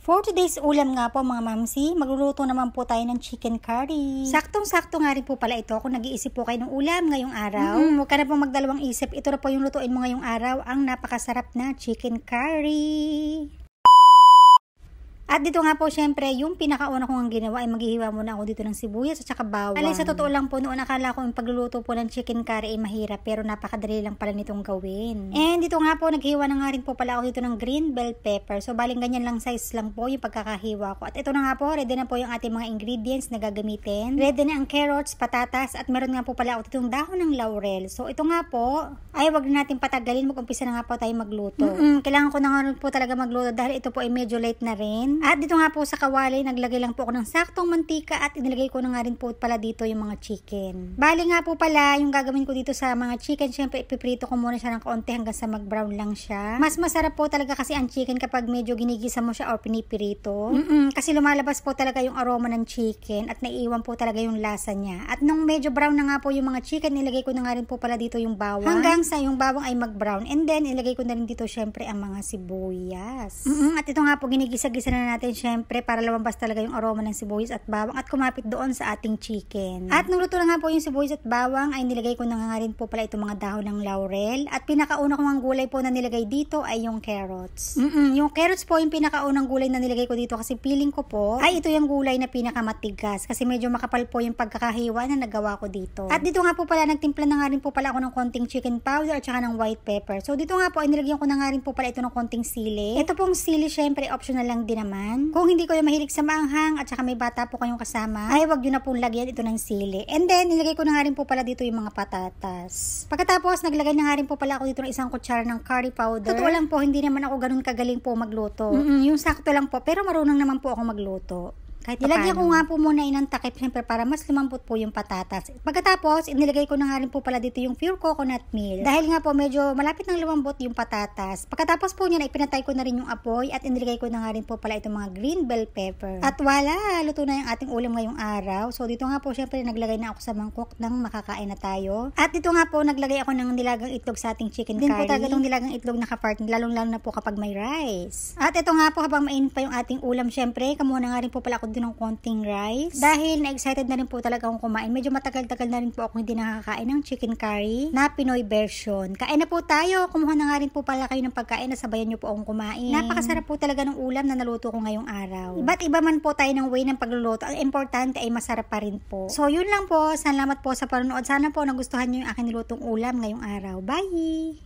For today's ulam nga po mga mamsi, magluluto naman po tayo ng chicken curry. Saktong-sakto nga rin po pala ito kung nag-iisip po kayo ng ulam ngayong araw. Huwag ka na pong magdalawang isip, ito na po yung lutuin mo ngayong araw, ang napakasarap na chicken curry. At dito nga po syempre, yung pinakauna kong ginawa ay maghihiwa muna ako dito ng sibuyas at saka bawang. Alay sa totoo lang po, noon akala ko yung pagluluto po ng chicken curry ay mahirap, pero napakadali lang pala nitong gawin. And dito nga po, naghiwa na nga rin po pala ako dito ng green bell pepper. So baling ganyan lang size lang po yung pagkakahiwa ko. At ito na nga po, ready na po yung ating mga ingredients na gagamitin. Ready na ang carrots, patatas, at meron nga po pala ako ditong dahon ng laurel. So ito nga po, ay wag na natin patagalin, mag-umpisa na nga po tayo magluto. Kailangan ko na nga po talaga magluto dahil ito po ay medyo late na rin. At dito nga po sa kawali, naglagay lang po ako ng saktong mantika at inilagay ko na nga rin po pala dito yung mga chicken. Bali nga po pala, yung gagawin ko dito sa mga chicken, syempre ipiprito ko muna siya ng konti hanggang sa mag-brown lang siya. Mas masarap po talaga kasi ang chicken kapag medyo ginigisa mo siya or pinipirito. Kasi lumalabas po talaga yung aroma ng chicken at naiiwan po talaga yung lasa niya. At nung medyo brown na nga po yung mga chicken, nilagay ko na nga rin po pala dito yung bawang. Hanggang sa yung bawang ay mag-brown. And then, ilagay ko na rin dito syempre ang mga sibuyas. At ito nga po, ginigisa-gisa na natin syempre para lumabas talaga yung aroma ng sibuyas at bawang at kumapit doon sa ating chicken. At nung luto na nga po yung sibuyas at bawang ay nilagay ko na nga rin po pala itong mga dahon ng laurel at pinakauna kong ang gulay po na nilagay dito ay yung carrots. Yung carrots po yung pinakaunang gulay na nilagay ko dito kasi feeling ko po ay ito yung gulay na pinakamatigas kasi medyo makapal po yung pagkakahiwa na nagawa ko dito. At dito nga po pala nagtimpla na nga rin po pala ako ng konting chicken powder at saka ng white pepper. So dito nga po ay nilagyan ko na nga rin po pala ito ng konting sili. Ito pong sili syempre optional lang din naman. Kung hindi kayo mahilig sa maanghang at saka may bata po kayong kasama, ay wag nyo na pong lagyan ito ng sili. And then, nilagay ko na nga rin po pala dito yung mga patatas. Pagkatapos, naglagay na nga rin po pala ako dito ng isang kutsara ng curry powder. Totoo lang po, hindi naman ako ganun kagaling po magluto. Yung sakto lang po, pero marunong naman po ako magluto. Nilagyan ko nga po muna ng takip syempre para mas lumambot po yung patatas. Pagkatapos, inilagay ko na nga rin po pala dito yung pure coconut milk. Dahil nga po medyo malapit nang lumambot yung patatas. Pagkatapos po niya, ipinatay ko na rin yung apoy at inilagay ko na nga rin po pala itong mga green bell pepper. At wala, luto na yung ating ulam ngayong araw. So dito nga po syempre naglagay na ako sa mangkok nang makakain na tayo. At dito nga po naglagay ako ng nilagang itlog sa ating chicken curry. Din po talaga itong nilagang itlog naka-partner, lalong-lalo na po kapag may rice. At ito nga po habang mainit pa yung ating ulam syempre, kamuha na nga rin po pala ako ng konting rice. Dahil na-excited na rin po talaga akong kumain. Medyo matagal-tagal na rin po ako hindi nakakain ng chicken curry na Pinoy version. Kain na po tayo. Kumuha na nga rin po pala kayo ng pagkain na sabayan nyo po akong kumain. Napakasarap po talaga ng ulam na naluto ko ngayong araw. Iba't iba man po tayo ng way ng pagluluto. Ang importante ay masarap pa rin po. So yun lang po. Salamat po sa panonood. Sana po nagustuhan nyo yung aking nilutong ulam ngayong araw. Bye!